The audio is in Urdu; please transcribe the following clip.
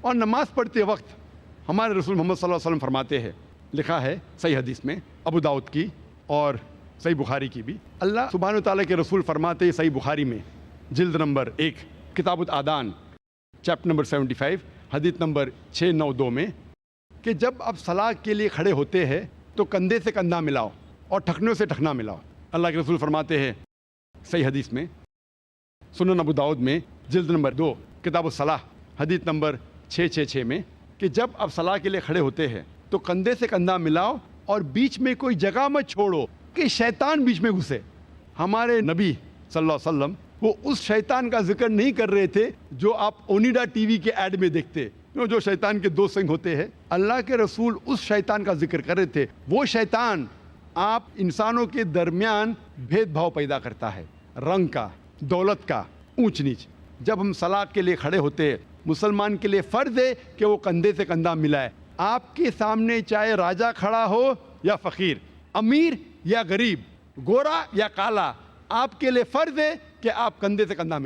اور نماز پڑھتے وقت ہمارے رسول محمد صلی اللہ علیہ وسلم فرماتے ہیں، لکھا ہے صحیح حدیث میں، ابو داؤد کی اور صحیح بخاری کی بھی، اللہ سبحانہ وتعالیٰ کے رسول فرماتے ہیں صحیح بخاری میں جلد نمبر 1 کتاب الآذان چیپٹر نمبر 75 حدیث نمبر 692 میں کہ جب آپ صلاح کے لیے کھڑے ہوتے ہیں تو کندھے سے کندھا ملاؤ اور ٹھکنوں سے ٹھکنا ملاؤ۔ اللہ کے رسول فرماتے ہیں صحیح حدیث میں سنن ابو داؤد میں جلد نمبر 2 کتاب الصلاح حدیث نمبر 666 میں کہ جب آپ صلاح کے لیے کھڑے ہوتے ہیں تو کندھے سے کندھا ملاؤ اور بیچ میں کوئی جگہ مت چھوڑو کہ شیطان بیچ میں گھسے۔ ہمارے نبی صلی اللہ علیہ وسلم وہ اس شیطان کا ذکر نہیں کر رہے تھے جو آپ اونیڈا ٹی وی کے ایڈ میں دیکھتے، جو شیطان کے 2 سنگ ہوتے ہیں۔ اللہ کے رسول اس شیطان کا ذکر کر رہے تھے، وہ شیطان آپ انسانوں کے درمیان بھید بھاؤ پیدا کرتا ہے، رنگ کا، دولت کا، اونچ نیچ۔ جب ہم صلاح کے لیے کھڑے ہوتے ہیں، مسلمان کے لیے فرض ہے کہ وہ کندھے سے کندھا ملائے۔ آپ کے سامنے چاہے راجا کھڑا ہو یا فقیر، امیر یا غریب، گورا یا کالا، آپ کے لیے فرض ہے کہ آپ کندھے سے کندھا ملائیں۔